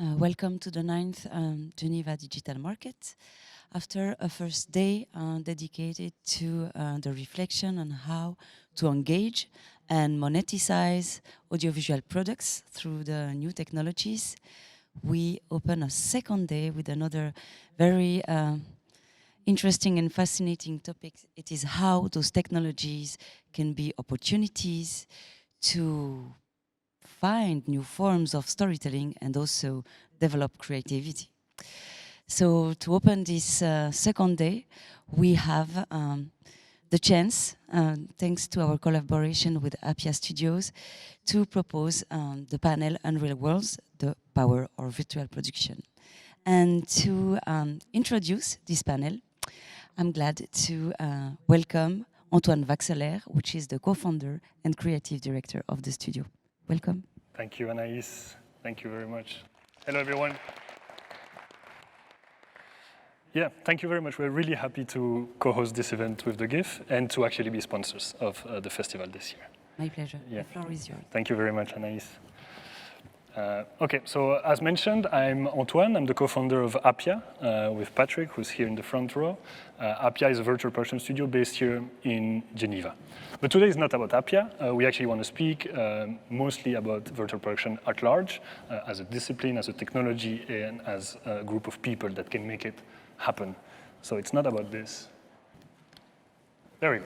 Welcome to the 9th Geneva Digital Market. After a first day dedicated to the reflection on how to engage and monetize audiovisual products through the new technologies, we open a second day with another very interesting and fascinating topic. It is how those technologies can be opportunities to find new forms of storytelling and also develop creativity. So to open this second day, we have the chance, thanks to our collaboration with Appia Studios, to propose the panel Unreal Worlds, the power of virtual production. And to introduce this panel, I'm glad to welcome Antoine Vaxelaire, which is the co-founder and creative director of the studio. Welcome. Thank you, Anaïs. Thank you very much. Hello, everyone. Yeah, thank you very much. We're really happy to co-host this event with the GIF and to actually be sponsors of the festival this year. My pleasure. Yeah. The floor is yours. Thank you very much, Anaïs. Okay, so as mentioned, I'm Antoine. I'm the co-founder of Appia with Patrick, who's here in the front row. Appia is a virtual production studio based here in Geneva. But today is not about Appia. We actually want to speak mostly about virtual production at large, as a discipline, as a technology, and as a group of people that can make it happen. So it's not about this. There we go.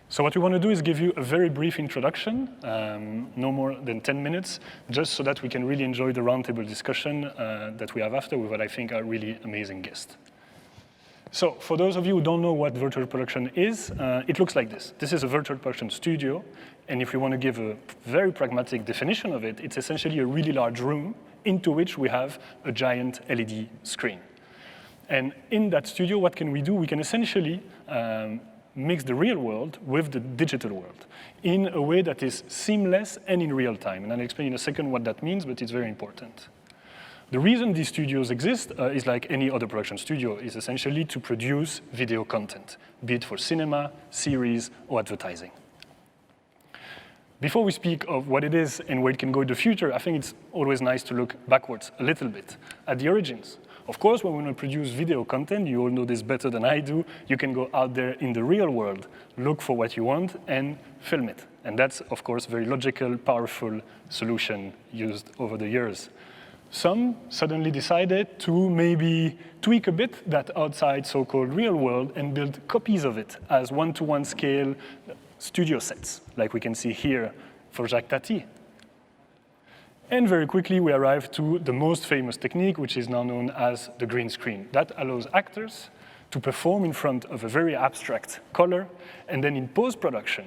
So what we want to do is give you a very brief introduction, no more than 10 minutes, just so that we can really enjoy the roundtable discussion that we have after with what I think are really amazing guests. So for those of you who don't know what virtual production is, it looks like this. This is a virtual production studio, and if we want to give a very pragmatic definition of it, it's essentially a really large room into which we have a giant LED screen. And in that studio, what can we do? We can essentially mix the real world with the digital world in a way that is seamless and in real time. And I'll explain in a second what that means, but it's very important. The reason these studios exist is like any other production studio, is essentially to produce video content, be it for cinema, series, or advertising. Before we speak of what it is and where it can go in the future, I think it's always nice to look backwards a little bit at the origins. Of course, when we want to produce video content, you all know this better than I do, you can go out there in the real world, look for what you want, and film it. And that's, of course, a very logical, powerful solution used over the years. Some suddenly decided to maybe tweak a bit that outside so-called real world and build copies of it as one-to-one scale studio sets, like we can see here for Jacques Tati. And very quickly, we arrived to the most famous technique, which is now known as the green screen. That allows actors to perform in front of a very abstract color, and then in post-production,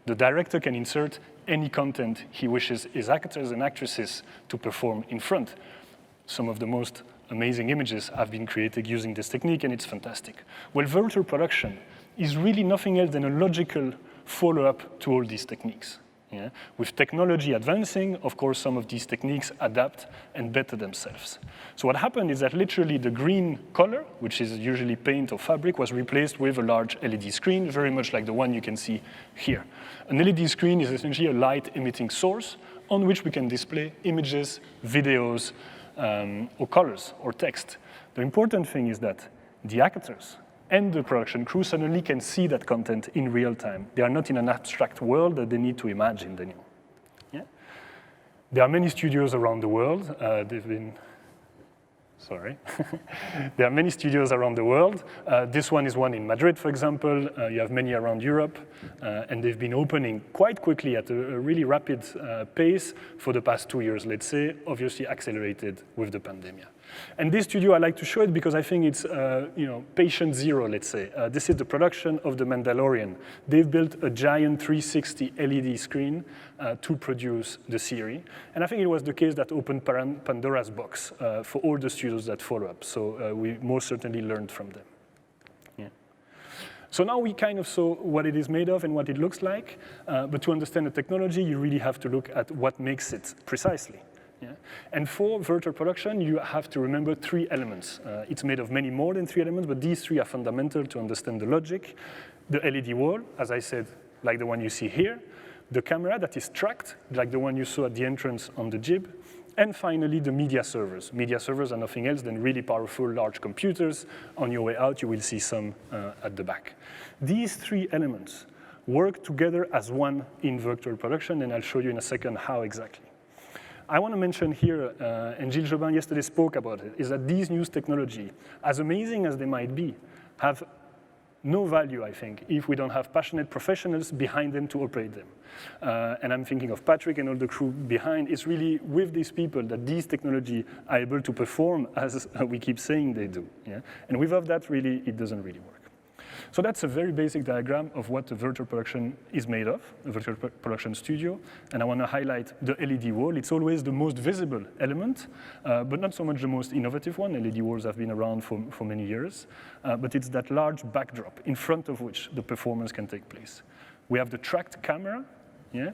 the director can insert any content he wishes his actors and actresses to perform in front. Some of the most amazing images have been created using this technique, and it's fantastic. Well, virtual production is really nothing else than a logical follow-up to all these techniques. Yeah? With technology advancing, of course, some of these techniques adapt and better themselves. So what happened is that literally the green color, which is usually paint or fabric, was replaced with a large LED screen, very much like the one you can see here. An LED screen is essentially a light-emitting source on which we can display images, videos, or colors, or text. The important thing is that the actors and the production crew suddenly can see that content in real time. They are not in an abstract world that they need to imagine anymore. Yeah? There are many studios around the world. There are many studios around the world. This one is one in Madrid, for example. You have many around Europe, and they've been opening quite quickly at a really rapid pace for the past 2 years, let's say, obviously accelerated with the pandemic. And this studio, I like to show it because I think it's patient zero, let's say. This is the production of The Mandalorian. They've built a giant 360 LED screen to produce the series. And I think it was the case that opened Pandora's box for all the studios that follow up. So we most certainly learned from them. Yeah. So now we kind of saw what it is made of and what it looks like. But to understand the technology, you really have to look at what makes it precisely. Yeah. And for virtual production, you have to remember 3 elements. It's made of many more than 3 elements, but these 3 are fundamental to understand the logic. The LED wall, as I said, like the one you see here. The camera that is tracked, like the one you saw at the entrance on the jib. And finally, the media servers. Media servers are nothing else than really powerful large computers. On your way out, you will see some at the back. These three elements work together as one in virtual production, and I'll show you in a second how exactly. I want to mention here, and Gilles Jobin yesterday spoke about it, is that these new technologies, as amazing as they might be, have no value, I think, if we don't have passionate professionals behind them to operate them. And I'm thinking of Patrick and all the crew behind. It's really with these people that these technologies are able to perform as we keep saying they do. Yeah? And without that, really, it doesn't really work. So that's a very basic diagram of what the virtual production is made of, a virtual production studio. And I want to highlight the LED wall. It's always the most visible element, but not so much the most innovative one. LED walls have been around for many years. But it's that large backdrop in front of which the performance can take place. We have the tracked camera. Yeah?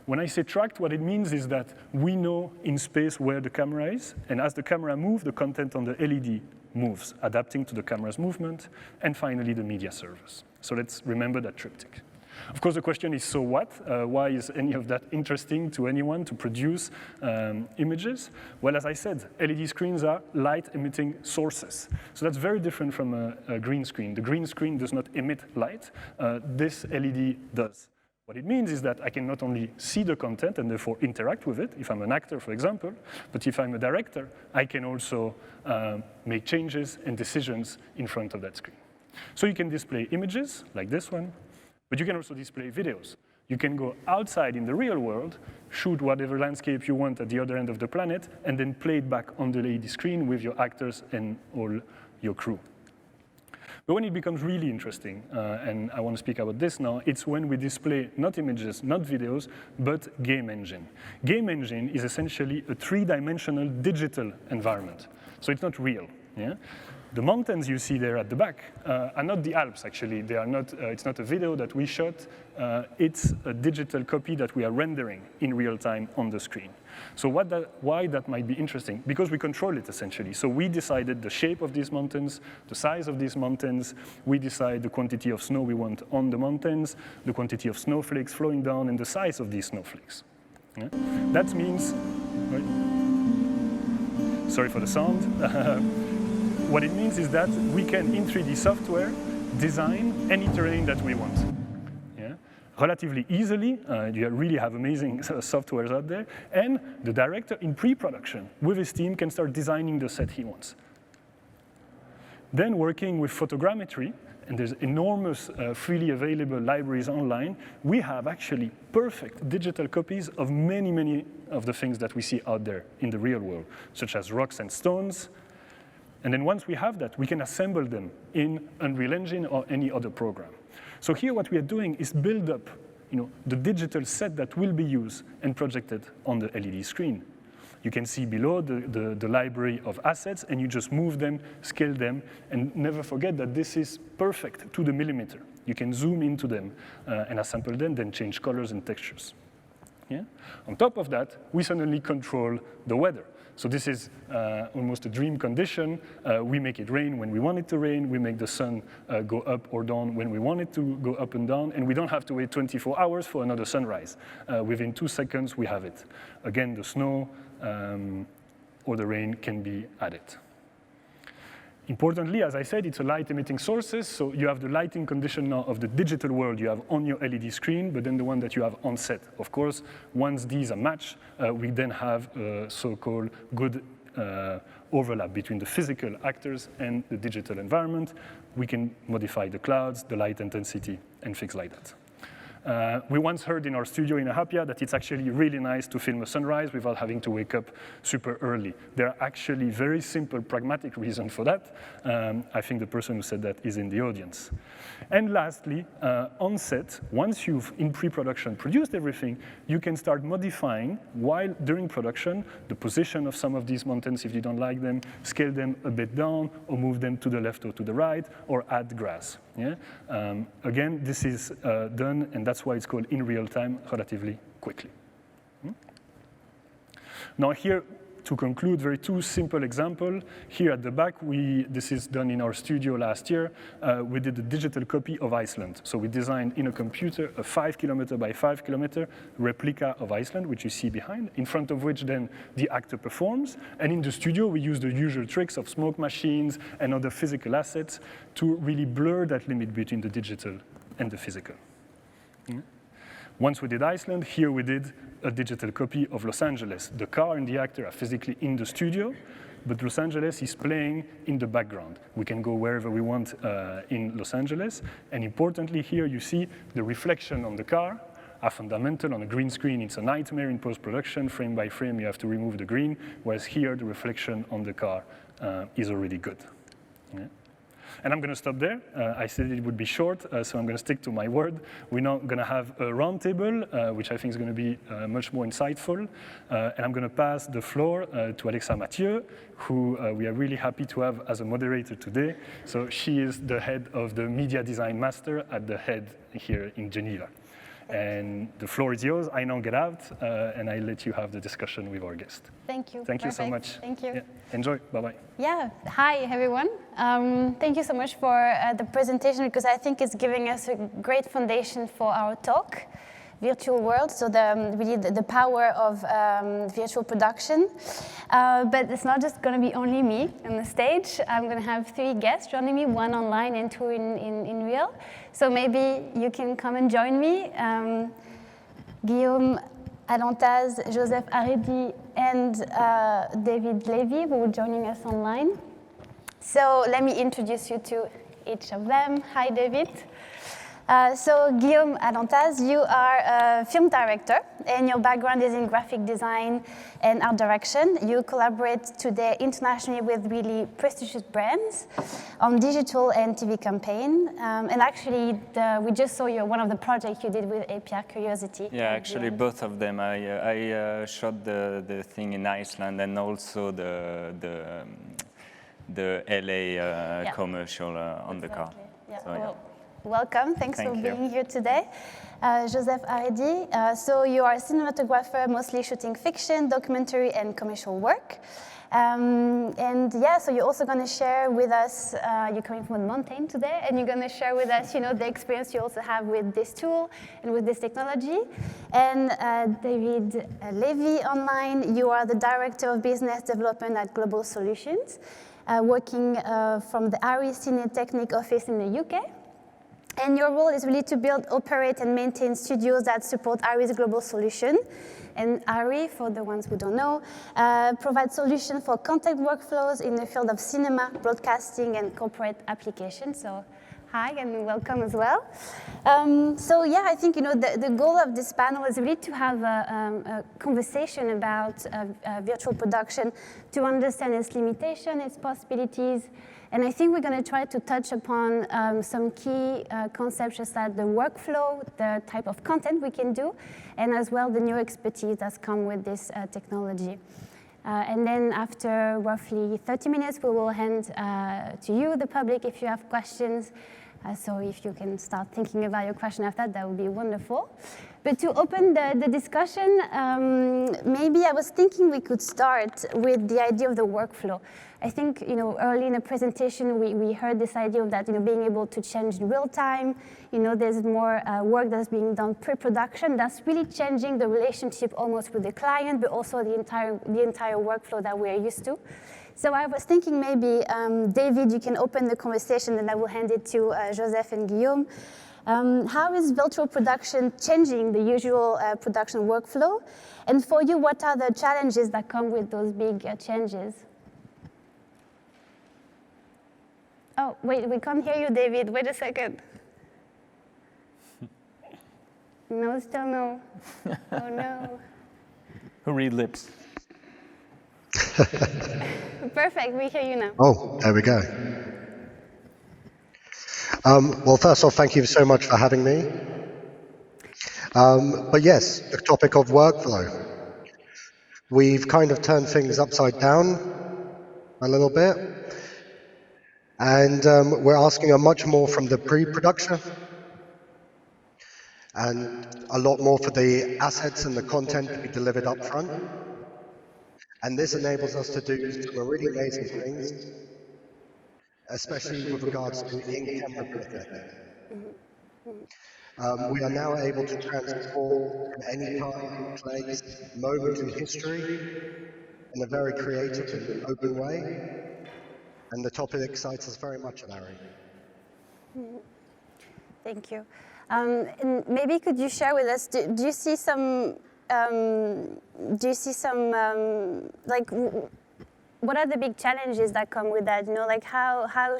When I say tracked, what it means is that we know in space where the camera is, and as the camera moves, the content on the LED moves, adapting to the camera's movement, and finally the media servers. So let's remember that triptych. Of course, the question is, so what? Why is any of that interesting to anyone to produce images? Well, as I said, LED screens are light-emitting sources. So that's very different from a green screen. The green screen does not emit light. This LED does. What it means is that I can not only see the content and therefore interact with it, if I'm an actor, for example, but if I'm a director, I can also make changes and decisions in front of that screen. So you can display images, like this one, but you can also display videos. You can go outside in the real world, shoot whatever landscape you want at the other end of the planet, and then play it back on the LED screen with your actors and all your crew. But when it becomes really interesting, and I want to speak about this now, it's when we display not images, not videos, but game engine. Game engine is essentially a three-dimensional digital environment. So it's not real. Yeah? The mountains you see there at the back are not the Alps, actually. They are not, it's not a video that we shot. It's a digital copy that we are rendering in real time on the screen. So why that might be interesting? Because we control it, essentially. So we decided the shape of these mountains, the size of these mountains. We decide the quantity of snow we want on the mountains, the quantity of snowflakes flowing down, and the size of these snowflakes. Yeah? That means, right? Sorry for the sound. What it means is that we can, in 3D software, design any terrain that we want. Yeah? Relatively easily, you really have amazing softwares out there, and the director in pre-production with his team can start designing the set he wants. Then working with photogrammetry, and there's enormous freely available libraries online, we have actually perfect digital copies of many, many of the things that we see out there in the real world, such as rocks and stones. And then once we have that, we can assemble them in Unreal Engine or any other program. So here what we are doing is build up the digital set that will be used and projected on the LED screen. You can see below the library of assets, and you just move them, scale them, and never forget that this is perfect to the millimeter. You can zoom into them and assemble them, then change colors and textures. Yeah? On top of that, we suddenly control the weather. So this is almost a dream condition. We make it rain when we want it to rain. We make the sun go up or down when we want it to go up and down. And we don't have to wait 24 hours for another sunrise. Within 2 seconds, we have it. Again, the snow or the rain can be added. Importantly, as I said, it's a light-emitting sources, so you have the lighting condition now of the digital world you have on your LED screen, but then the one that you have on set. Of course, once these are matched, we then have a so-called good overlap between the physical actors and the digital environment. We can modify the clouds, the light intensity, and things like that. We once heard in our studio in Ahapia that it's actually really nice to film a sunrise without having to wake up super early. There are actually very simple, pragmatic reasons for that. I think the person who said that is in the audience. And lastly, on set, once you've, in pre-production, produced everything, you can start modifying, while during production, the position of some of these mountains if you don't like them, scale them a bit down, or move them to the left or to the right, or add grass. Yeah? Again, this is done, and that's why it's called in real time, relatively quickly. Now here, to conclude, very two simple examples. Here at the back, this is done in our studio last year. We did a digital copy of Iceland. So we designed in a computer a 5 kilometer by 5 kilometer replica of Iceland, which you see behind, in front of which then the actor performs. And in the studio, we use the usual tricks of smoke machines and other physical assets to really blur that limit between the digital and the physical. Once we did Iceland, here we did a digital copy of Los Angeles. The car and the actor are physically in the studio, but Los Angeles is playing in the background. We can go wherever we want in Los Angeles. And importantly, here you see the reflection on the car are fundamental. On a green screen, it's a nightmare in post-production. Frame by frame, you have to remove the green, whereas here, the reflection on the car is already good. Yeah. And I'm going to stop there. I said it would be short, so I'm going to stick to my word. We're now going to have a roundtable, which I think is going to be much more insightful. And I'm going to pass the floor to Alexa Mathieu, who we are really happy to have as a moderator today. So she is the head of the Media Design Master at the head here in Geneva. And the floor is yours. I now get out, and I let you have the discussion with our guest. Thank you. Thank you so much. Thank you. Yeah. Enjoy. Bye-bye. Yeah. Hi, everyone. Thank you so much for the presentation, because I think it's giving us a great foundation for our talk, virtual world, so really the power of virtual production. But it's not just going to be only me on the stage. I'm going to have 3 guests joining me, 1 online and 2 in real. So maybe you can come and join me. Guillaume Alantaz, Joseph Haredi, and David Levy, who are joining us online. So let me introduce you to each of them. Hi, David. So Guillaume Alantaz, you are a film director, and your background is in graphic design and art direction. You collaborate today internationally with really prestigious brands on digital and TV campaign. And actually, we just saw one of the projects you did with APR Curiosity. Yeah, actually both of them. I shot the thing in Iceland and also the LA commercial on the car. Yeah. So, yeah. Welcome, thanks Thank for you. being here today. Joseph Haredi, so you are a cinematographer, mostly shooting fiction, documentary, and commercial work. And yeah, so you're also going to share with us, you're coming from a mountain today, and you're going to share with us, the experience you also have with this tool and with this technology. And David Levy online, you are the Director of Business Development at Global Solutions, working from the ARI Cine Technique office in the UK. And your role is really to build, operate, and maintain studios that support ARI's global solution. And ARI, for the ones who don't know, provides solutions for content workflows in the field of cinema, broadcasting, and corporate applications. So hi, and welcome as well. So yeah, I think the goal of this panel is really to have a conversation about virtual production, to understand its limitation, its possibilities. And I think we're going to try to touch upon some key concepts, such as the workflow, the type of content we can do, and as well the new expertise that's come with this technology. And then after roughly 30 minutes, we will hand to you, the public, if you have questions. So if you can start thinking about your question after that would be wonderful. But to open the discussion, maybe I was thinking we could start with the idea of the workflow. I think, early in the presentation, we heard this idea of that, being able to change in real time. There's more work that's being done pre-production. That's really changing the relationship almost with the client, but also the entire workflow that we're used to. So I was thinking maybe, David, you can open the conversation, and I will hand it to Joseph and Guillaume. How is virtual production changing the usual production workflow? And for you, what are the challenges that come with those big changes? Oh, wait, we can't hear you, David. Wait a second. No, still no. Oh, no. Who read lips? Perfect, we hear you now. Oh, there we go. Well, first off, thank you so much for having me. But yes, the topic of workflow. We've kind of turned things upside down a little bit. And we're asking much more from the pre-production and a lot more for the assets and the content to be delivered up front. And this enables us to do some really amazing things, especially with regards to in-camera effect. We are now able to transport any time, place, moment in history in a very creative and open way. And the topic excites us very much, Larry. Thank you. And maybe could you share with us, do you see some, like, what are the big challenges that come with that? You know, like how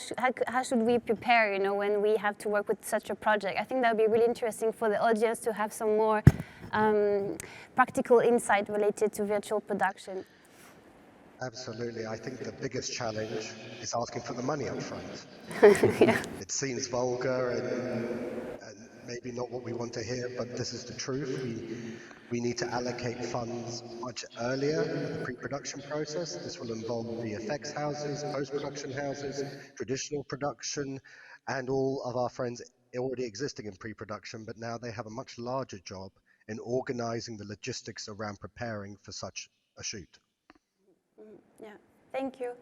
should we prepare, you know, when we have to work with such a project? I think that would be really interesting for the audience to have some more practical insight related to virtual production. Absolutely. I think the biggest challenge is asking for the money up front. Yeah. It seems vulgar and maybe not what we want to hear, but this is the truth. We need to allocate funds much earlier in the pre-production process. This will involve the effects houses, post-production houses, traditional production, and all of our friends already existing in pre-production, but now they have a much larger job in organizing the logistics around preparing for such a shoot. Yeah, thank you.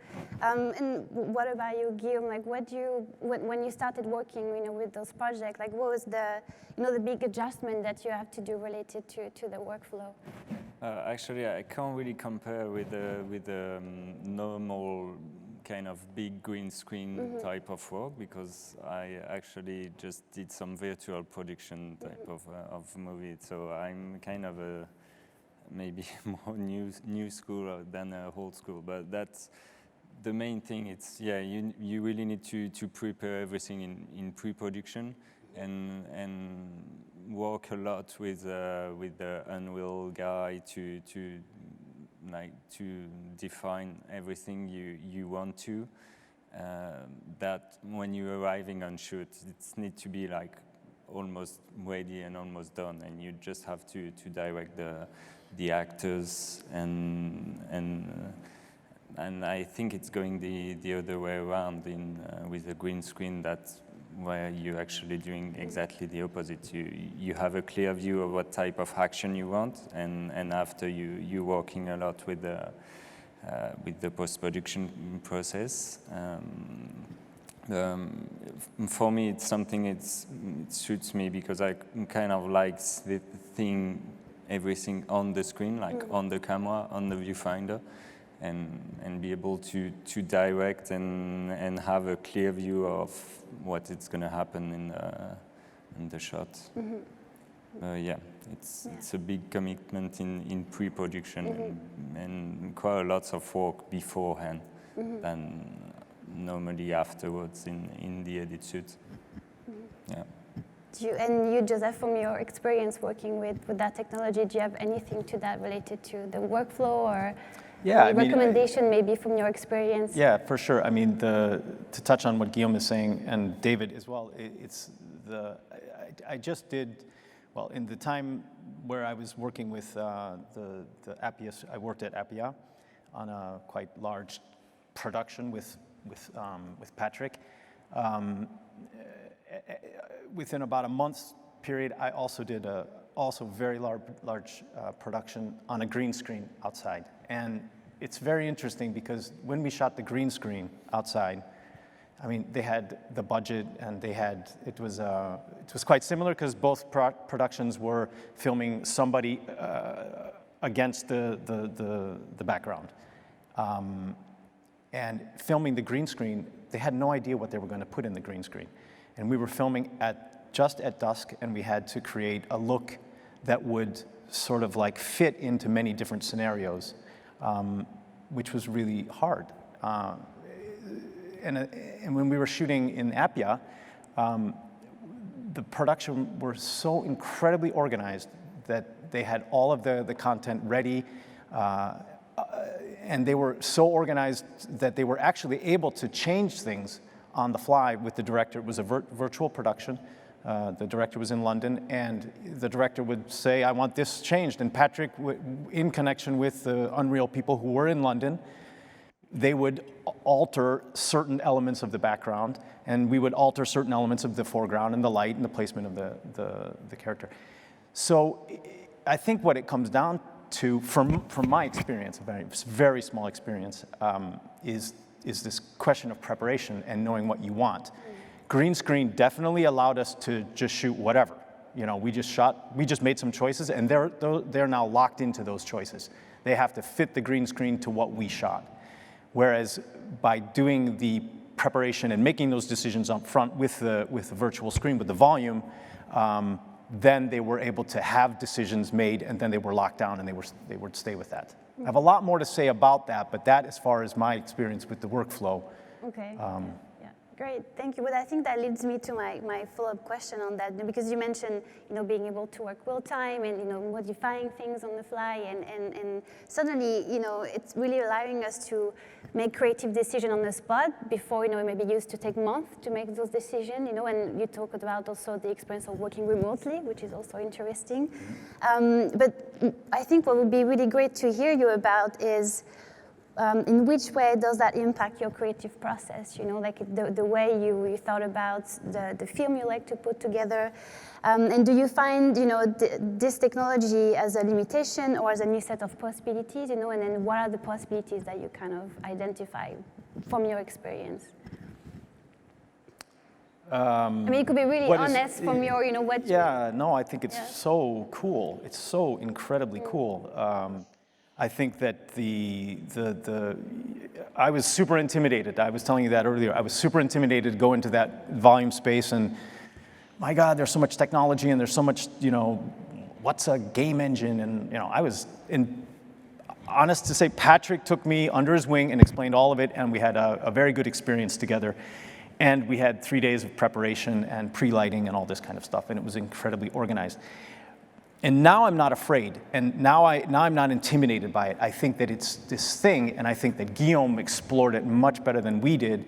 And what about you, Guillaume? Like, what do you, when you started working, you know, with those projects, like, what was the, you know, the big adjustment that you have to do related to the workflow? Actually, I can't really compare with the normal kind of big green screen type of work, because I actually just did some virtual production type of movie. So I'm kind of a maybe more new school than old school, but that's the main thing. It's you really need to prepare everything in pre-production and work a lot with the Unreal guy to define everything you want to. That when you're arriving on shoot, it needs to be like almost ready and almost done, and you just have to direct the actors and I think it's going the other way around with the green screen. That's where you're actually doing exactly the opposite. You have a clear view of what type of action you want, and after you're working a lot with the post-production process. For me, it's something it suits me, because I kind of like the thing, everything on the screen, like on the camera, on the viewfinder, and be able to direct and have a clear view of what is going to happen in the shot. It's a big commitment in pre-production and quite lots of work beforehand than normally afterwards in the edit shoot. Yeah. And you, Joseph, from your experience working with that technology, do you have anything to that related to the workflow, or recommendation maybe from your experience? Yeah, for sure. I mean, to touch on what Guillaume is saying, and David as well, I just did, well, in the time where I was working with the Appia, I worked at Appia on a quite large production with Patrick. Within about a month's period, I also did a very large production on a green screen outside. And it's very interesting, because when we shot the green screen outside, I mean, they had the budget, and it was quite similar, because both productions were filming somebody against the background. And filming the green screen, they had no idea what they were going to put in the green screen. And we were filming just at dusk, and we had to create a look that would sort of like fit into many different scenarios, which was really hard. And when we were shooting in Appia, the production were so incredibly organized that they had all of the content ready, and they were so organized that they were actually able to change things on the fly with the director. It was a virtual production. The director was in London, and the director would say, I want this changed. And Patrick, in connection with the Unreal people who were in London, they would alter certain elements of the background, and we would alter certain elements of the foreground and the light and the placement of the character. So I think what it comes down from my experience, a very small experience, is this question of preparation and knowing what you want. Green screen definitely allowed us to just shoot whatever. You know, we just made some choices, and they're now locked into those choices. They have to fit the green screen to what we shot. Whereas by doing the preparation and making those decisions up front with the virtual screen, with the volume, then they were able to have decisions made, and then they were locked down, and they would stay with that. I have a lot more to say about that, but that, as far as my experience with the workflow. Okay. Yeah, great, thank you. But I think that leads me to my follow-up question on that, because you mentioned, you know, being able to work real time and, you know, modifying things on the fly, and suddenly, you know, it's really allowing us to make creative decisions on the spot before, you know, maybe used to take months to make those decisions, you know, and you talked about also the experience of working remotely, which is also interesting. But I think what would be really great to hear you about is in which way does that impact your creative process, you know, like the way you thought about the film you like to put together, and do you find, you know, this technology as a limitation or as a new set of possibilities, you know, and then what are the possibilities that you kind of identify from your experience? I mean, you could be really honest from your, you know, what. Yeah, no, I think it's so cool. It's so incredibly cool. I think that I was super intimidated. I was telling you that earlier. I was super intimidated to go into that volume space, and my God, there's so much technology and there's so much, you know, what's a game engine? And, you know, I was honest to say, Patrick took me under his wing and explained all of it, and we had a very good experience together. And we had 3 days of preparation and pre-lighting and all this kind of stuff, and it was incredibly organized. And now I'm not afraid, and now I'm not intimidated by it. I think that it's this thing, and I think that Guillaume explored it much better than we did,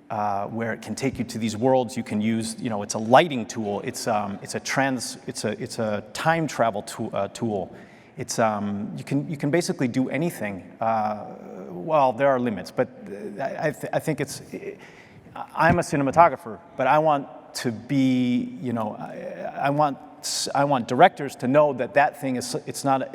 where it can take you to these worlds. You can use, you know, it's a lighting tool. It's a time travel tool. It's you can basically do anything. Well, there are limits, but I think it's. I'm a cinematographer, but I want to be, you know, I want directors to know that thing is, it's not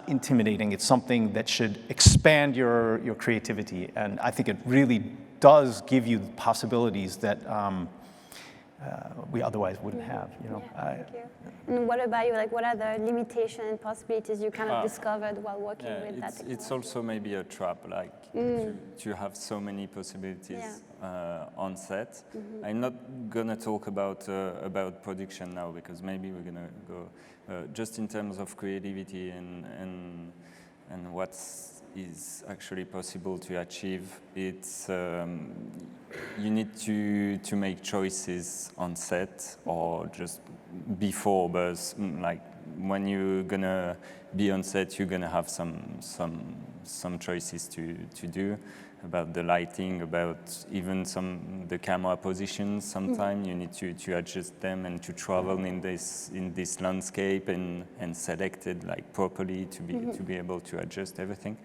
intimidating. It's something that should expand your creativity, and I think it really does give you possibilities that we otherwise wouldn't have. You know. Yeah, thank you. And what about you? Like, what are the limitations and possibilities you kind of discovered while working with that technology? It's also maybe a trap, like to have so many possibilities on set. I'm not gonna talk about production now, because maybe we're gonna go just in terms of creativity and what is actually possible to achieve. It's you need to make choices on set or just before, but like when you're gonna be on set, you're gonna have some choices to do about the lighting, about even the camera positions. Sometimes you need to adjust them and to travel in this landscape and select it like properly to be able to adjust everything.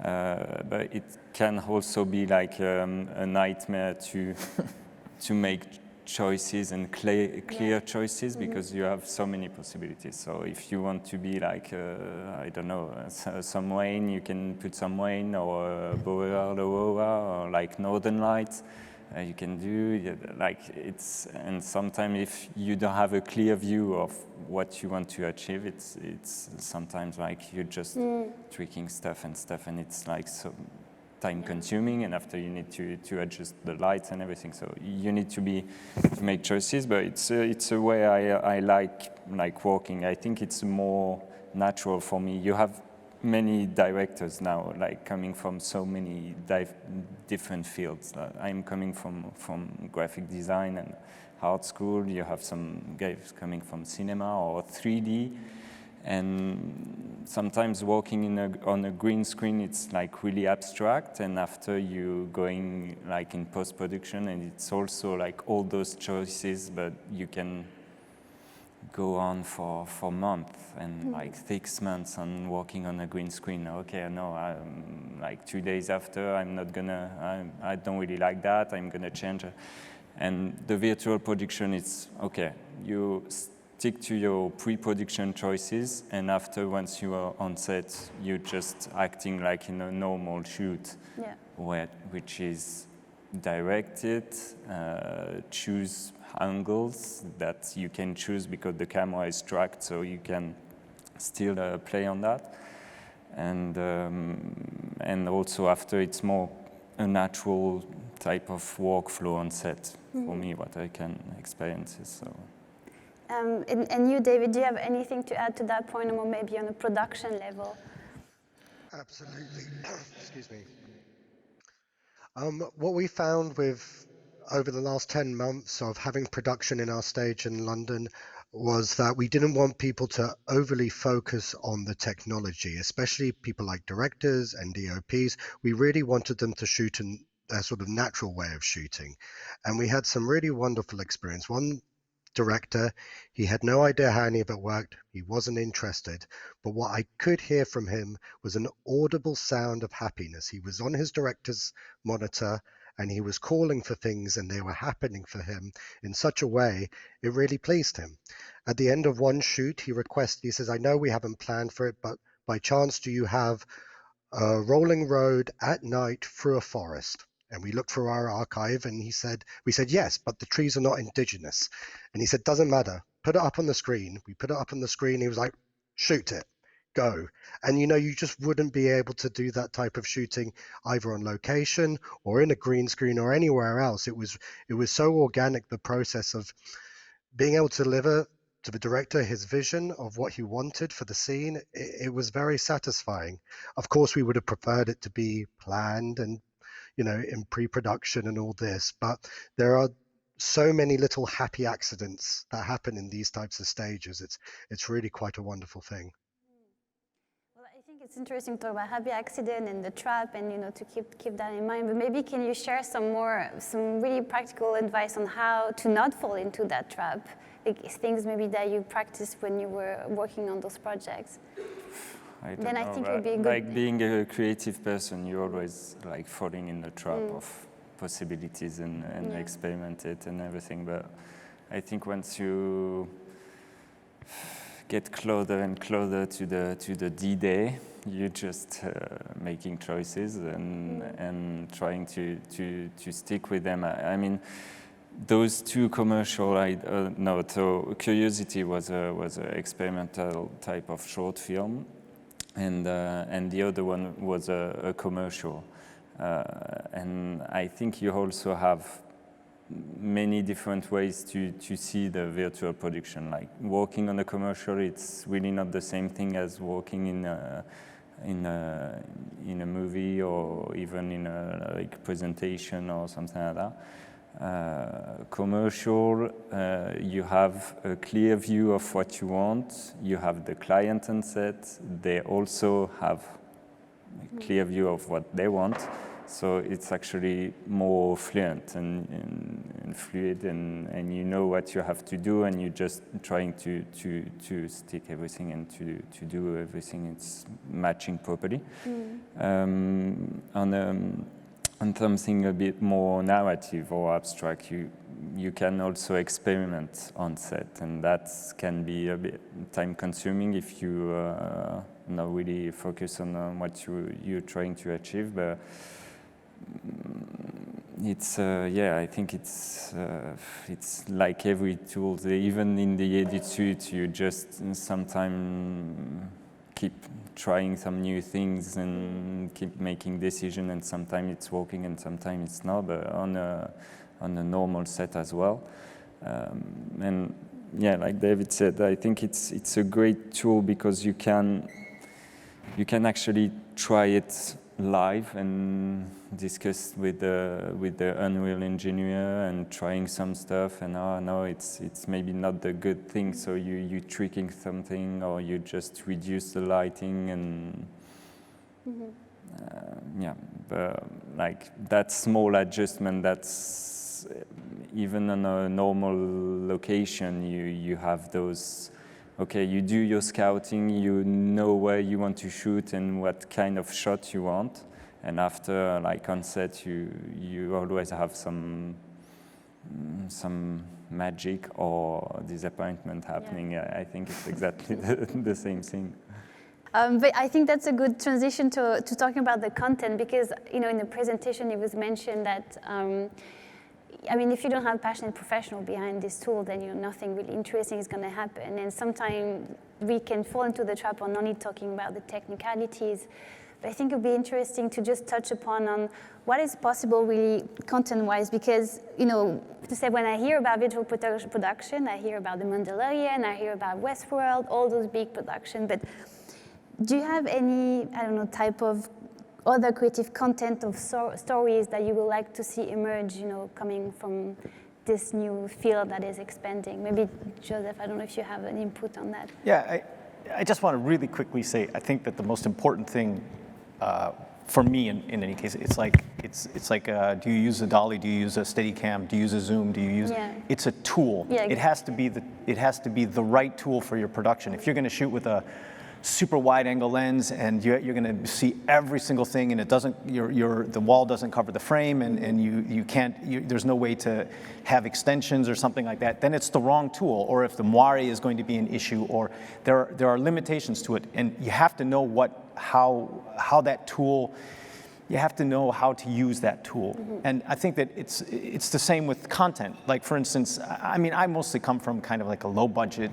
But it can also be like a nightmare to make choices and clear choices, because you have so many possibilities. So if you want to be like, I don't know, some rain, you can put some rain, or boreal aurora, or like northern lights. You can do like it's, and sometimes if you don't have a clear view of what you want to achieve, it's sometimes like you're just tweaking stuff, and it's like so time consuming, and after you need to adjust the lights and everything. So you need to make choices, but it's a way I like working. I think it's more natural for me. You have many directors now, like coming from so many different fields. I'm coming from graphic design and art school. You have some guys coming from cinema or 3D. And sometimes working on a green screen, it's like really abstract, and after you going like in post-production, and it's also like all those choices, but you can go on for months and like 6 months on working on a green screen. Okay, no, I'm like 2 days after, I don't really like that, I'm gonna change it. And the virtual production, it's okay, you stick to your pre-production choices, and after, once you are on set, you're just acting like in a normal shoot, which is directed, choose angles that you can choose because the camera is tracked, so you can still play on that. And also after, it's more a natural type of workflow on set for me, what I can experience. So. And you, David, do you have anything to add to that point, or maybe on a production level? Absolutely. Excuse me. What we found over the last 10 months of having production in our stage in London was that we didn't want people to overly focus on the technology, especially people like directors and DOPs. We really wanted them to shoot in a sort of natural way of shooting. And we had some really wonderful experience. One director, he had no idea how any of it worked. He wasn't interested. But what I could hear from him was an audible sound of happiness. He was on his director's monitor and he was calling for things, and they were happening for him in such a way, it really pleased him. At the end of one shoot, he says, I know we haven't planned for it, but by chance, do you have a rolling road at night through a forest? And we looked through our archive, and we said, yes, but the trees are not indigenous. And he said, doesn't matter, put it up on the screen. We put it up on the screen. He was like, shoot it, go. And you just wouldn't be able to do that type of shooting either on location or in a green screen or anywhere else. It was so organic, the process of being able to deliver to the director his vision of what he wanted for the scene. It was very satisfying. Of course, we would have preferred it to be planned and in pre-production and all this, but there are so many little happy accidents that happen in these types of stages. It's really quite a wonderful thing. Well, I think it's interesting to talk about happy accident and the trap, and to keep that in mind. But maybe can you share some really practical advice on how to not fall into that trap? Like things maybe that you practiced when you were working on those projects. I think it would be a good like being a creative person, you're always like falling in the trap of possibilities and experiment it and everything. But I think once you get closer and closer to the D-Day, you're just making choices and trying to stick with them. I mean, those two commercial, so Curiosity was an experimental type of short film. And the other one was a commercial. And I think you also have many different ways to see the virtual production. Like working on a commercial, it's really not the same thing as working in a movie or even in a like presentation or something like that. Commercial, you have a clear view of what you want. You have the client on set. They also have a clear view of what they want. So it's actually more fluent and fluid, and you know what you have to do, and you're just trying to stick everything and to do everything. It's matching properly. On something a bit more narrative or abstract, you can also experiment on set, and that can be a bit time-consuming if you not really focus on what you're trying to achieve. But it's I think it's like every tool. Even in the edit suite, you just sometimes keep trying some new things and keep making decisions, and sometimes it's working and sometimes it's not, but on a normal set as well. And like David said, I think it's a great tool because you can actually try it live and discuss with the Unreal engineer and trying some stuff, and no, it's maybe not the good thing, so you tricking something, or you just reduce the lighting and but like that small adjustment, that's even on a normal location, you have those. Okay, you do your scouting, you know where you want to shoot and what kind of shot you want, and after, like on set, you always have some magic or disappointment happening. I think it's exactly the same thing. But I think that's a good transition to talking about the content, because in the presentation it was mentioned that I mean, if you don't have a passionate professional behind this tool, then nothing really interesting is going to happen. And sometimes we can fall into the trap on only talking about the technicalities. But I think it would be interesting to just touch upon on what is possible really content-wise, because to say, when I hear about virtual production, I hear about The Mandalorian, I hear about Westworld, all those big productions. But do you have any, I don't know, type of other creative content of stories that you would like to see emerge, coming from this new field that is expanding? Maybe Joseph, I don't know if you have an input on that. Yeah, I just want to really quickly say, I think that the most important thing for me, in any case, it's like do you use a dolly? Do you use a Steadicam? Do you use a zoom? Do you use? Yeah. It's a tool. Yeah, it has to be the right tool for your production. If you're going to shoot with a super wide angle lens and you're going to see every single thing, and it doesn't, the wall doesn't cover the frame, and you can't, there's no way to have extensions or something like that, then it's the wrong tool. Or if the moire is going to be an issue, or there are limitations to it, and you have to know how that tool, you have to know how to use that tool. Mm-hmm. And I think that it's the same with content. Like, for instance, I mean, I mostly come from kind of like a low budget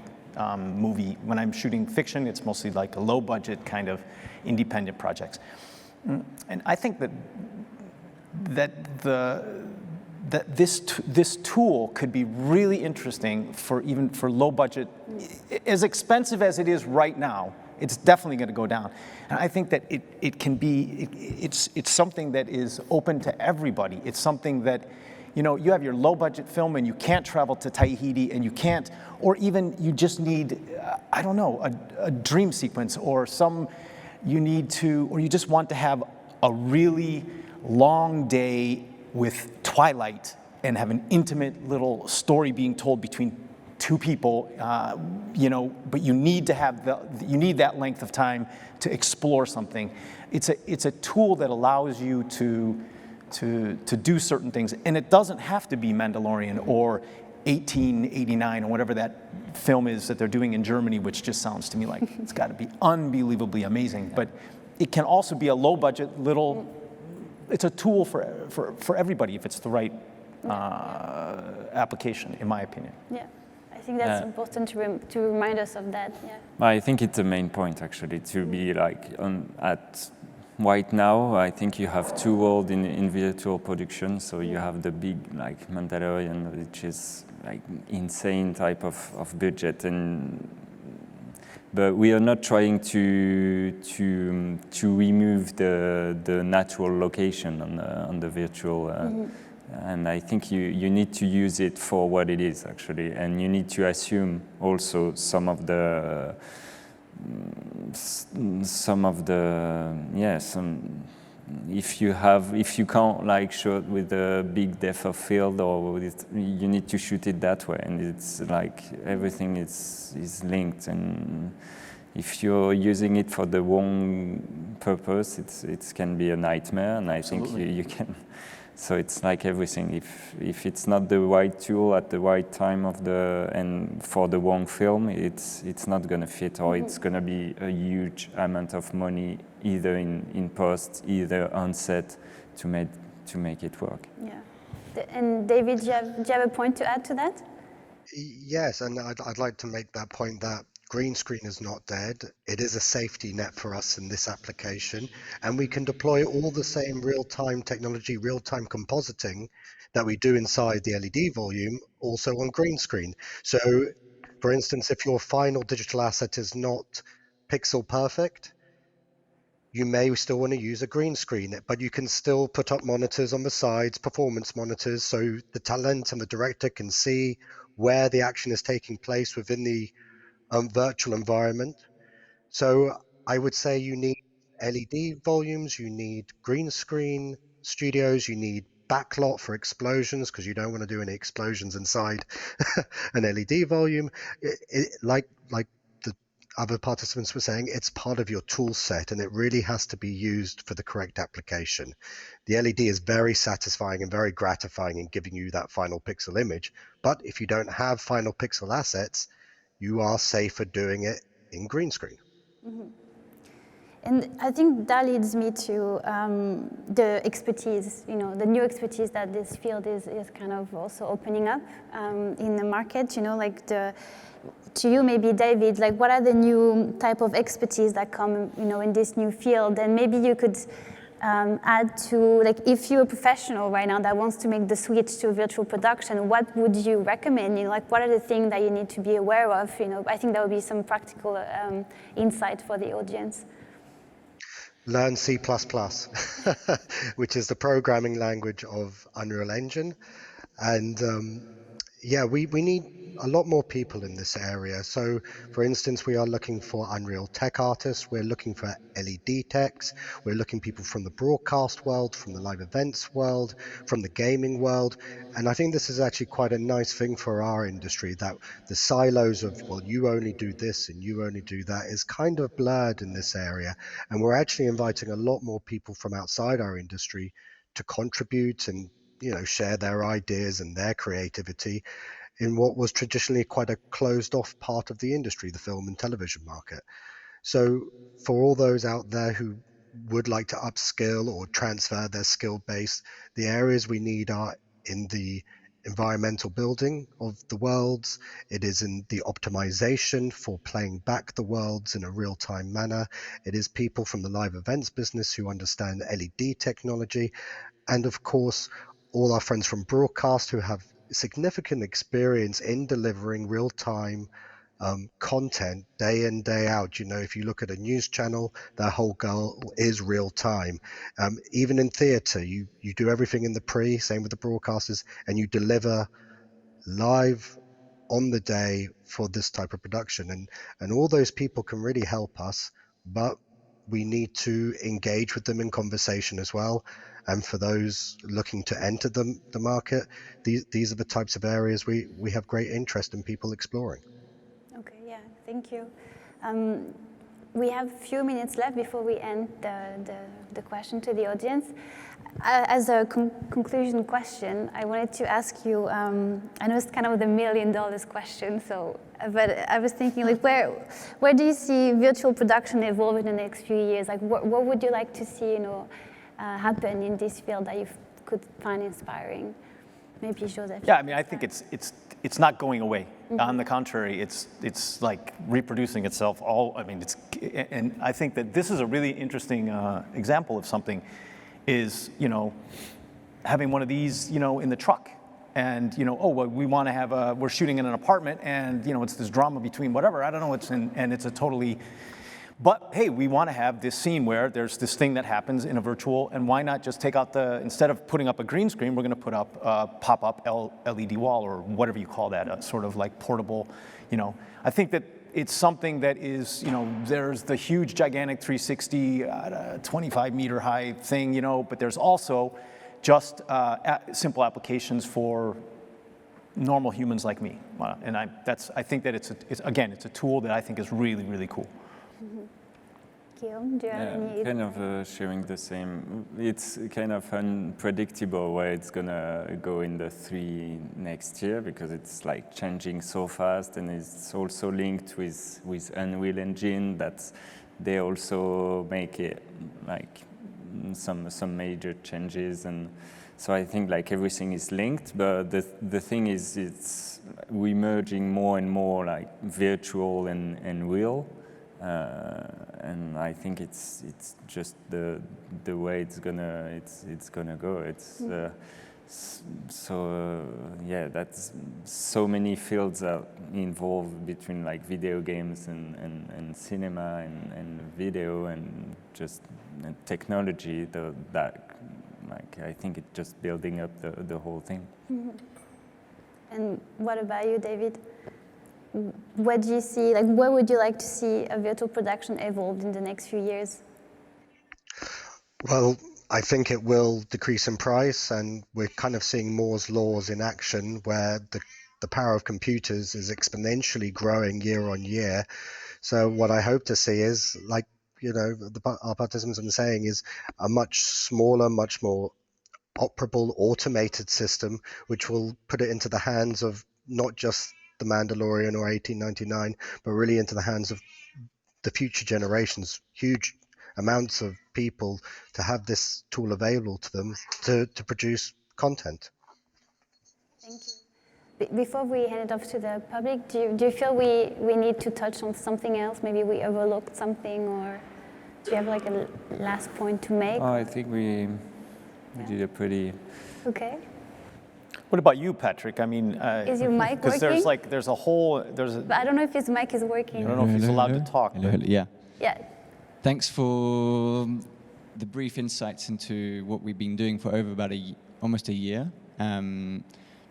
movie. When I'm shooting fiction, it's mostly like a low budget kind of independent projects. And I think that this tool could be really interesting even for low budget. As expensive as it is right now, it's definitely going to go down. And I think that it's something that is open to everybody. It's something that, you have your low budget film and you can't travel to Tahiti, and you can't, or even you just need, I don't know, a dream sequence, or you just want to have a really long day with twilight and have an intimate little story being told between two people, but you need that length of time to explore something. It's a tool that allows you to do certain things, and it doesn't have to be Mandalorian or 1889 or whatever that film is that they're doing in Germany, which just sounds to me like it's got to be unbelievably amazing. But it can also be a low budget little. It's a tool for everybody if it's the right application, in my opinion. Yeah, I think that's important to remind us of that. Yeah. I think it's the main point, actually, to be like right now. I think you have two worlds in virtual production. So you have the big, like, Mandalorian, which is like insane type of budget, but we are not trying to remove the natural location on the virtual. And I think you need to use it for what it is, actually, and you need to assume also some of the if you can't like shoot with a big depth of field, or you need to shoot it that way, and it's like everything is linked, and if you're using it for the wrong purpose, it can be a nightmare. And I think you can. So it's like everything. If it's not the right tool at the right time and for the wrong film, it's not gonna fit, or it's gonna be a huge amount of money either in post, either on set to make it work. Yeah. And David, do you have a point to add to that? Yes, and I'd like to make that point that green screen is not dead. It is a safety net for us in this application, and we can deploy all the same real-time technology, real-time compositing that we do inside the LED volume also on green screen. So, for instance, if your final digital asset is not pixel perfect, you may still want to use a green screen, but you can still put up monitors on the sides, performance monitors, so the talent and the director can see where the action is taking place within the virtual environment. So I would say you need LED volumes, you need green screen studios, you need backlot for explosions, because you don't want to do any explosions inside an LED volume. Like the other participants were saying, it's part of your tool set and it really has to be used for the correct application. The LED is very satisfying and very gratifying in giving you that final pixel image, but if you don't have final pixel assets, you are safer doing it in green screen. And I think that leads me to the expertise, the new expertise that this field is kind of also opening up in the market, to you maybe, David, like what are the new type of expertise that come, in this new field? And maybe you could add to, like, if you're a professional right now that wants to make the switch to virtual production, what would you recommend? What are the things that you need to be aware of? I think that would be some practical insight for the audience. Learn C++, which is the programming language of Unreal Engine. And we need a lot more people in this area. So, for instance, we are looking for Unreal tech artists. We're looking for LED techs. We're looking people from the broadcast world, from the live events world, from the gaming world. And I think this is actually quite a nice thing for our industry, that the silos of, well, you only do this and you only do that is kind of blurred in this area. And we're actually inviting a lot more people from outside our industry to contribute and, share their ideas and their creativity in what was traditionally quite a closed off part of the industry, the film and television market. So for all those out there who would like to upskill or transfer their skill base, the areas we need are in the environmental building of the worlds. It is in the optimization for playing back the worlds in a real-time manner. It is people from the live events business who understand LED technology. And of course, all our friends from broadcast who have significant experience in delivering real-time content day in, day out. If you look at a news channel, their whole goal is real time. Even in theatre, you do everything in the pre, same with the broadcasters, and you deliver live on the day for this type of production. And all those people can really help us, but we need to engage with them in conversation as well. And for those looking to enter the market, these are the types of areas we have great interest in people exploring. Okay, yeah, thank you. We have a few minutes left before we end the question to the audience. As a conclusion question, I wanted to ask you, I know it's kind of the $1 million question, but I was thinking, like, where do you see virtual production evolve in the next few years? Like, what would you like to see, happen in this field that you could find inspiring? Maybe Joseph. Yeah, I mean, I think it's not going away. Mm-hmm. On the contrary, it's like reproducing itself. And I think that this is a really interesting example of something. Is having one of these in the truck, and we want to have we're shooting in an apartment, and it's this drama between whatever, I don't know, it's a totally. But hey, we want to have this scene where there's this thing that happens in a virtual, and why not just take out instead of putting up a green screen, we're going to put up a pop-up LED wall, or whatever you call that, a sort of like portable, I think that it's something that is, there's the huge, gigantic 360, 25-meter high thing, but there's also just simple applications for normal humans like me. And I think that it's a tool that I think is really, really cool. Mm-hmm. Guillaume, do you have any? Kind of sharing the same. It's kind of unpredictable where it's gonna go in the 3 next year, because it's like changing so fast, and it's also linked with Unreal Engine, that they also make it like some major changes, and so I think like everything is linked. But the thing is, we're merging more and more like virtual and real. And I think it's just the way it's gonna go. That's so many fields are involved between like video games and cinema and video and just technology. I think it's just building up the whole thing. Mm-hmm. And what about you, David? What do you see, like, where would you like to see a virtual production evolved in the next few years? Well, I think it will decrease in price, and we're kind of seeing Moore's laws in action, where the power of computers is exponentially growing year on year. So what I hope to see is, like, our participants have been saying, is a much smaller, much more operable, automated system, which will put it into the hands of not just the Mandalorian or 1899, but really into the hands of the future generations, huge amounts of people, to have this tool available to them to produce content. Thank you. Before we hand it off to the public, do you feel we need to touch on something else? Maybe we overlooked something, or do you have like a last point to make? Oh, I think we did a pretty... Okay. What about you, Patrick? I mean, is your mic because working? But I don't know if his mic is working. I don't know if he's allowed to talk. Yeah. Yeah. Thanks for the brief insights into what we've been doing for over about almost a year.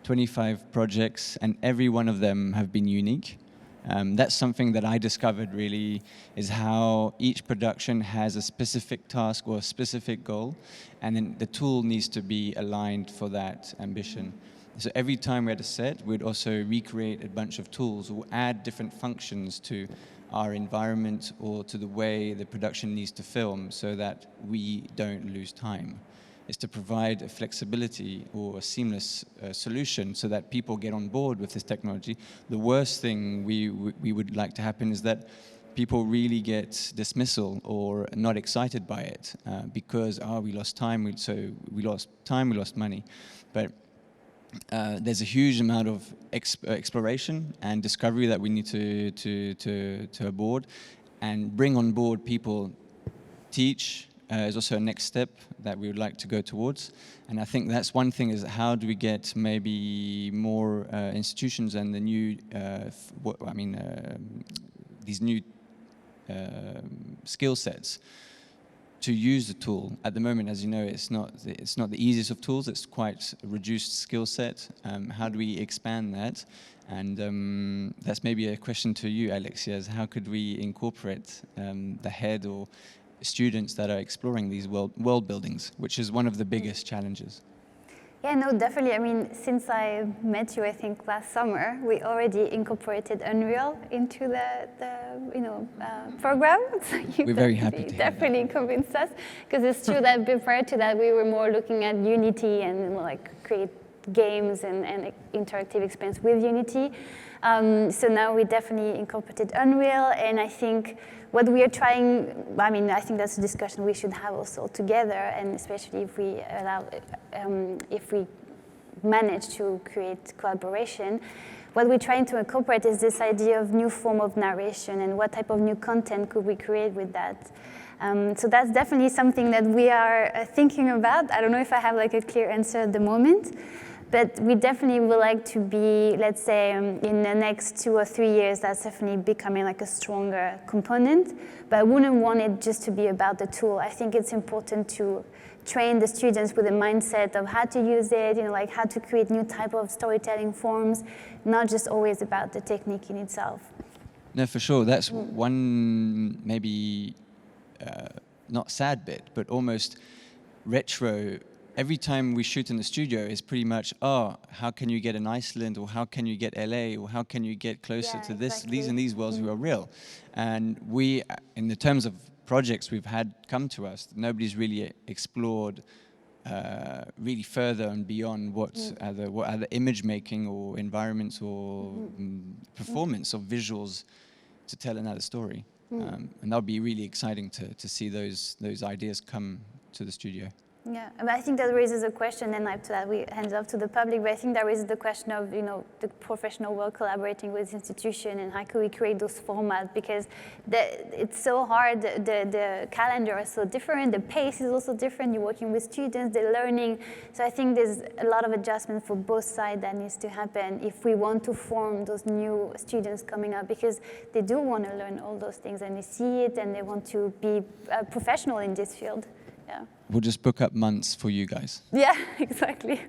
25 projects, and every one of them have been unique. That's something that I discovered really, is how each production has a specific task or a specific goal, and then the tool needs to be aligned for that ambition. So every time we had a set, we'd also recreate a bunch of tools or add different functions to our environment or to the way the production needs to film, so that we don't lose time. Is to provide a flexibility or a seamless solution so that people get on board with this technology. The worst thing we would like to happen is that people really get dismissal or not excited by it because we lost time, we lost money. But there's a huge amount of exploration and discovery that we need to aboard, and bring on board people, teach, is also a next step that we would like to go towards. And I think that's one thing, is how do we get maybe more institutions and the new, these new skill sets to use the tool. At the moment, as you know, it's not the easiest of tools. It's quite a reduced skill set. How do we expand that? And that's maybe a question to you, Alexia, is how could we incorporate the head or students that are exploring these world buildings, which is one of the biggest challenges? Yeah, no, definitely. I mean, since I met you, I think last summer, we already incorporated Unreal into the program. So we're very happy to definitely convinced us, because it's true that prior to that, we were more looking at Unity and like create games and interactive experience with Unity. So now we definitely incorporated Unreal, and I think what we are trying, I think that's a discussion we should have also together, and especially if we manage to create collaboration. What we're trying to incorporate is this idea of new form of narration, and what type of new content could we create with that. So that's definitely something that we are thinking about. I don't know if I have like a clear answer at the moment, but we definitely would like to be, let's say, in the next 2 or 3 years, that's definitely becoming like a stronger component. But I wouldn't want it just to be about the tool. I think it's important to train the students with a mindset of how to use it, like how to create new type of storytelling forms, not just always about the technique in itself. No, for sure. That's one maybe not sad bit, but almost retro. Every time we shoot in the studio is pretty much, how can you get in Iceland, or how can you get LA, or how can you get closer to this, exactly. these and these worlds who are real. And we, in the terms of projects we've had come to us, nobody's really explored really further and beyond what other image making or environments or performance of visuals to tell another story. And that would be really exciting to see those ideas come to the studio. Yeah, but I think that raises a question, and after that we hand it off to the public, but I think that raises the question of, the professional world collaborating with institution, and how can we create those formats, because it's so hard, the calendar is so different, the pace is also different, you're working with students, they're learning, so I think there's a lot of adjustment for both sides that needs to happen if we want to form those new students coming up, because they do want to learn all those things, and they see it, and they want to be professional in this field. Yeah. We'll just book up months for you guys. Yeah, exactly.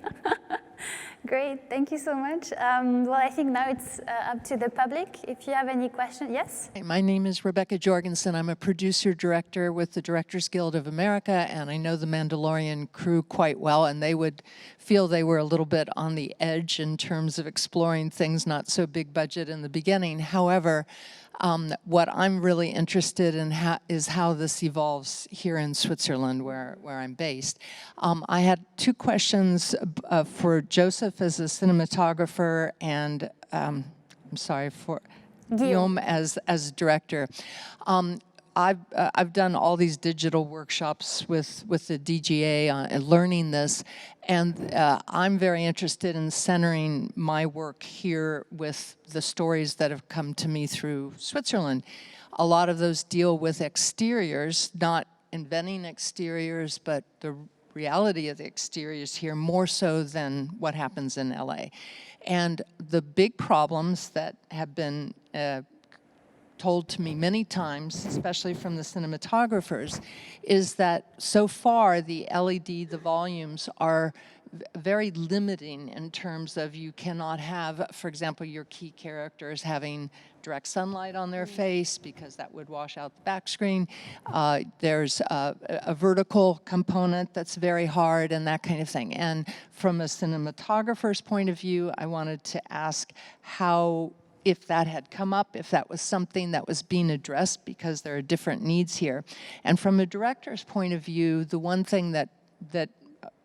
Great, thank you so much. Well, I think now it's up to the public. If you have any questions, yes? My name is Rebecca Jorgensen. I'm a producer-director with the Directors Guild of America, and I know the Mandalorian crew quite well, and they would feel they were a little bit on the edge in terms of exploring things not so big budget in the beginning. However, what I'm really interested in is how this evolves here in Switzerland, where I'm based. I had two questions for Joseph as a cinematographer and, I'm sorry, for Guillaume as director. I've done all these digital workshops with the DGA and learning this, and I'm very interested in centering my work here with the stories that have come to me through Switzerland. A lot of those deal with exteriors, not inventing exteriors, but the reality of the exteriors here more so than what happens in LA. And the big problems that have been told to me many times, especially from the cinematographers, is that so far the LED, the volumes are very limiting in terms of you cannot have, for example, your key characters having direct sunlight on their face because that would wash out the back screen. There's a vertical component that's very hard and that kind of thing. And from a cinematographer's point of view, I wanted to ask how, if that had come up, if that was something that was being addressed, because there are different needs here. And from a director's point of view, the one thing that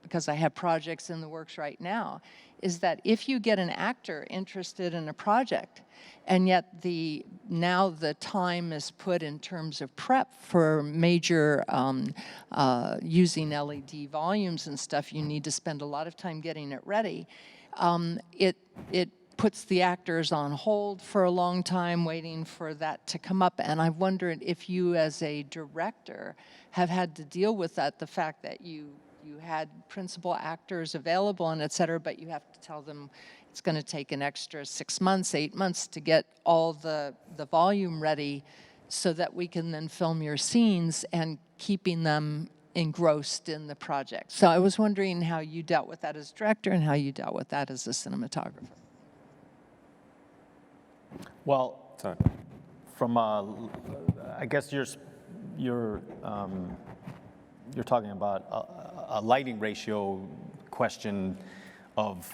because I have projects in the works right now, is that if you get an actor interested in a project, and yet now the time is put in terms of prep for major using LED volumes and stuff, you need to spend a lot of time getting it ready. It puts the actors on hold for a long time waiting for that to come up. And I wondered if you as a director have had to deal with that, the fact that you had principal actors available and et cetera, but you have to tell them it's going to take an extra 6 months, 8 months to get all the volume ready so that we can then film your scenes and keeping them engrossed in the project. So I was wondering how you dealt with that as director and how you dealt with that as a cinematographer. Well, from I guess you're talking about a lighting ratio question of,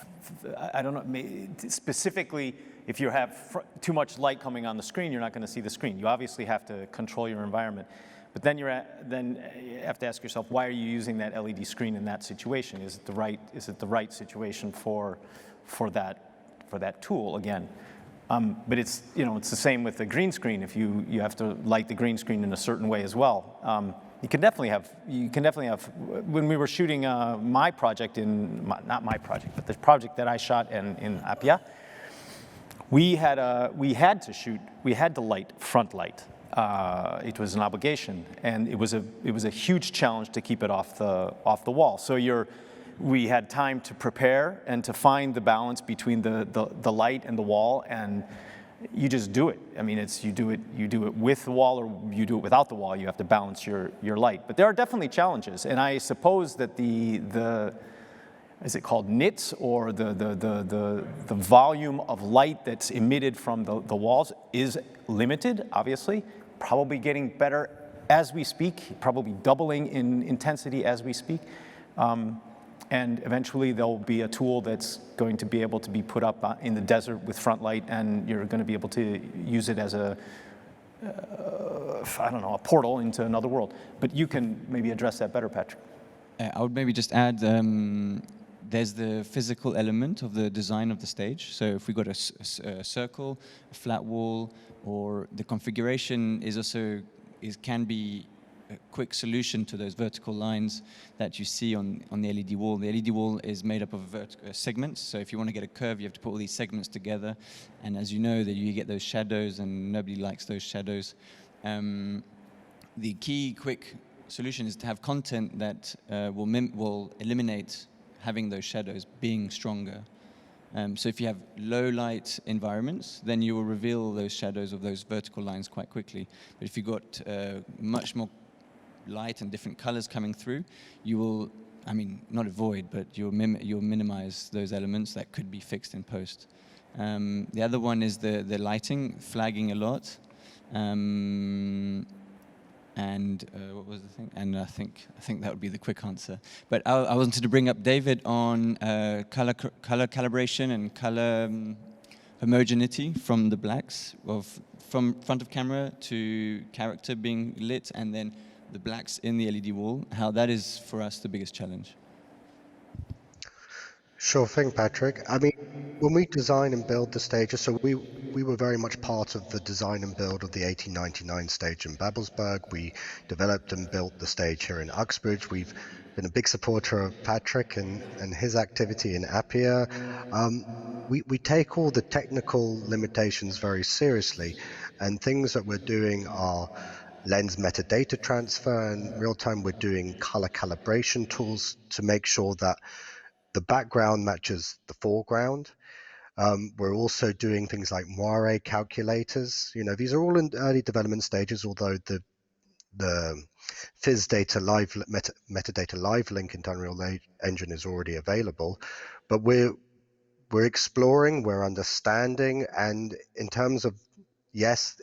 I don't know, specifically if you have too much light coming on the screen, you're not going to see the screen. You obviously have to control your environment. But then you have to ask yourself, why are you using that LED screen in that situation? Is it the right situation for that tool again? But it's the same with the green screen. If you have to light the green screen in a certain way as well. You can definitely have. When we were shooting my project not my project, but the project that I shot in Apia, we had to light front light. It was an obligation, and it was a huge challenge to keep it off the wall. So we had time to prepare and to find the balance between the light and the wall, and you just do it. I mean, you do it with the wall or you do it without the wall. You have to balance your light. But there are definitely challenges, and I suppose that is it called nits, or the volume of light that's emitted from the walls is limited, obviously, probably getting better as we speak, probably doubling in intensity as we speak. And eventually there'll be a tool that's going to be able to be put up in the desert with front light, and you're going to be able to use it as a portal into another world. But you can maybe address that better, Patrick. I would maybe just add, there's the physical element of the design of the stage. So if we got a circle, a flat wall, or the configuration can be a quick solution to those vertical lines that you see on the LED wall. The LED wall is made up of segments, so if you want to get a curve, you have to put all these segments together, and as you know, that you get those shadows, and nobody likes those shadows. The key quick solution is to have content that will eliminate having those shadows being stronger. So if you have low light environments, then you will reveal those shadows of those vertical lines quite quickly. But if you've got much more light and different colors coming through, you will I mean, not avoid, but you'll minimize those elements that could be fixed in post. The other one is the lighting, flagging a lot. And what was the thing? And I think that would be the quick answer. But I wanted to bring up David on color calibration and color homogeneity from the blacks, from front of camera to character being lit, and then the blacks in the LED wall. How that is for us the biggest challenge. Sure thing, Patrick. I mean, when we design and build the stages, so we were very much part of the design and build of the 1899 stage in Babelsberg. We developed and built the stage here in Uxbridge. We've been a big supporter of Patrick and his activity in Appia. We take all the technical limitations very seriously, and things that we're doing are lens metadata transfer, and real time we're doing color calibration tools to make sure that the background matches the foreground. We're also doing things like moire calculators. You know, these are all in early development stages, although the phys data live metadata live link into Unreal Engine is already available. But we're exploring, we're understanding, and in terms of, yes,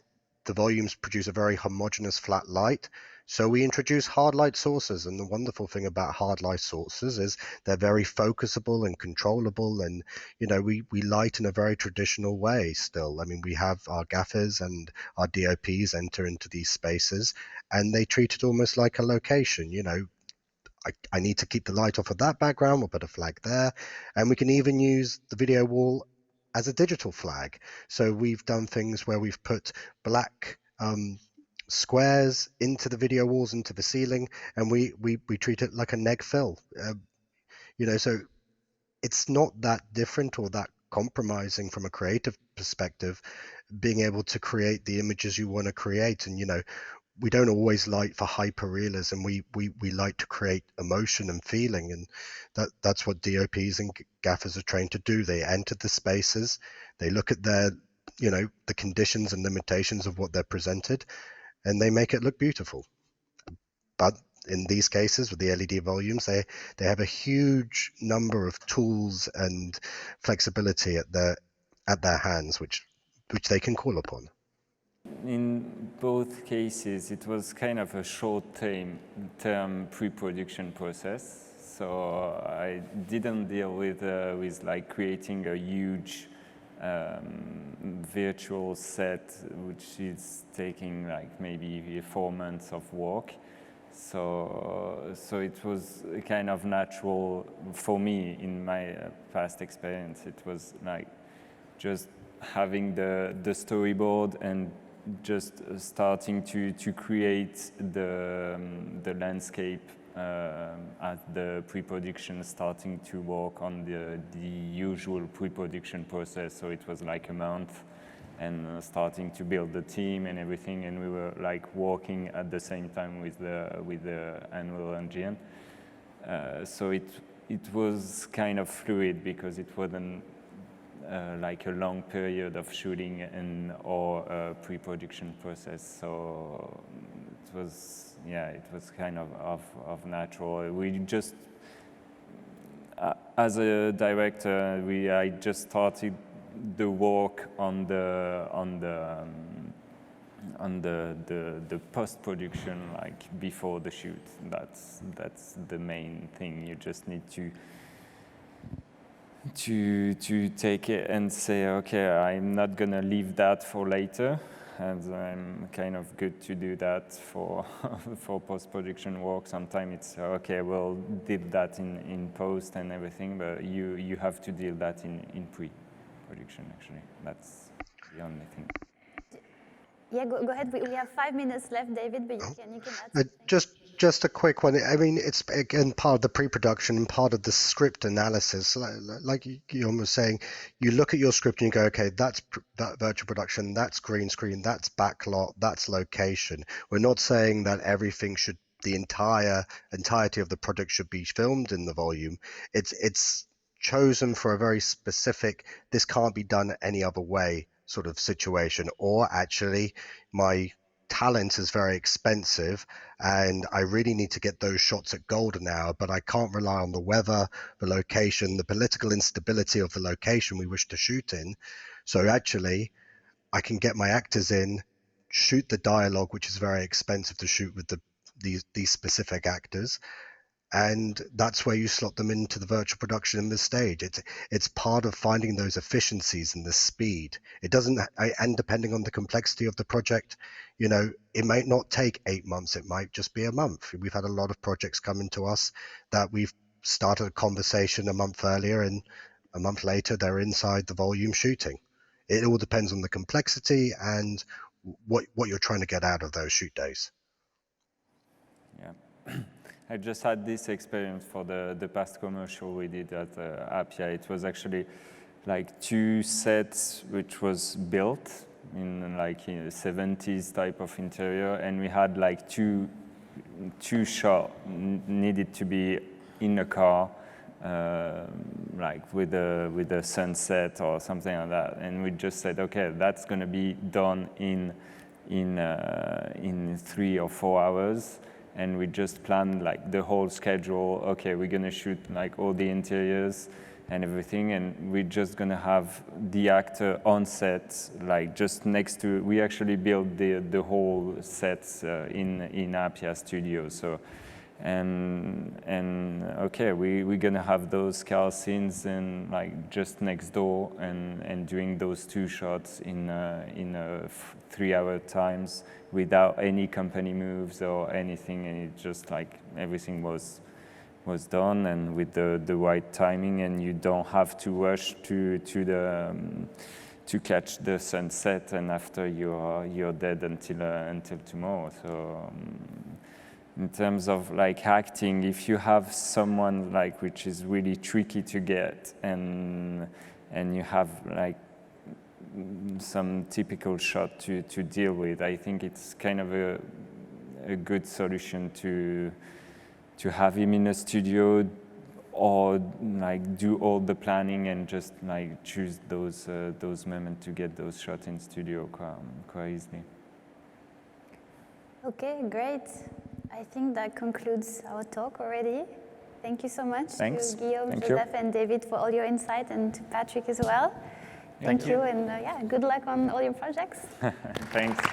the volumes produce a very homogeneous flat light. So we introduce hard light sources, and the wonderful thing about hard light sources is they're very focusable and controllable, and you know, we light in a very traditional way still. I mean, we have our gaffers and our DOPs enter into these spaces, and they treat it almost like a location. You know, I need to keep the light off of that background, we'll put a flag there, and we can even use the video wall as a digital flag. So we've done things where we've put black squares into the video walls, into the ceiling, and we treat it like a neg fill. You know, so it's not that different or that compromising from a creative perspective, being able to create the images you want to create. And you know, we don't always light for hyperrealism. We like to create emotion and feeling, and that's what DOPs and gaffers are trained to do. They enter the spaces, they look at their, you know, the conditions and limitations of what they're presented, and they make it look beautiful. But in these cases with the LED volumes, they have a huge number of tools and flexibility at their hands, which they can call upon. In both cases, it was kind of a short-term pre-production process. So I didn't deal with like creating a huge virtual set, which is taking like maybe 4 months of work. So it was kind of natural for me in my past experience. It was like just having the storyboard and just starting to create the landscape at the pre-production, starting to work on the usual pre-production process. So it was like a month, and starting to build the team and everything, and we were like working at the same time with the Unreal Engine. So it was kind of fluid because it wasn't like a long period of shooting or pre-production process. So it was kind of natural. We just, as a director, I just started the work on the post-production like before the shoot. That's the main thing. You just need to take it and say, okay, I'm not gonna leave that for later, and I'm kind of good to do that for post-production work. Sometimes it's okay, we'll deal that in post and everything, but you have to deal that in pre-production. Actually, that's the only thing. Yeah, go ahead. We have 5 minutes left, David, but you can add something. Just a quick one. I mean, it's again part of the pre-production and part of the script analysis. Like Guillaume was saying, you look at your script and you go, okay, that's that virtual production, that's green screen, that's backlot, that's location. We're not saying that everything should, the entirety of the product should be filmed in the volume. It's chosen for a very specific, this can't be done any other way sort of situation, or actually my talent is very expensive and I really need to get those shots at golden hour, but I can't rely on the weather, the location, the political instability of the location we wish to shoot in. So actually, I can get my actors in, shoot the dialogue, which is very expensive to shoot with these specific actors, and that's where you slot them into the virtual production in the stage. It's part of finding those efficiencies and the speed. It doesn't, and depending on the complexity of the project, you know, it might not take 8 months. It might just be a month. We've had a lot of projects come into us that we've started a conversation a month earlier, and a month later they're inside the volume shooting. It all depends on the complexity and what you're trying to get out of those shoot days. Yeah. I just had this experience for the past commercial we did at Appia. It was actually like 2 sets which was built in like a 70s type of interior, and we had like two shots needed to be in a car, like with a sunset or something like that, and we just said, okay, that's going to be done in 3 or 4 hours. And we just planned like the whole schedule. Okay, we're gonna shoot like all the interiors and everything, and we're just gonna have the actor on set, like just next to. We actually built the whole sets in Appia studio. So, and okay, we're gonna have those car scenes and like just next door, and doing those 2 shots in 3-hour times, without any company moves or anything, and it just like everything was done, and with the right timing, and you don't have to rush to catch the sunset, and after you're dead until tomorrow. So in terms of like acting, if you have someone like which is really tricky to get, and you have like some typical shot to deal with, I think it's kind of a good solution to have him in a studio, or like do all the planning and just like choose those moments to get those shots in studio quite easily. Okay, great. I think that concludes our talk already. Thank you so much to Guillaume, Joseph, and David for all your insight, and to Patrick as well. Thank you, and yeah, good luck on all your projects. Thanks.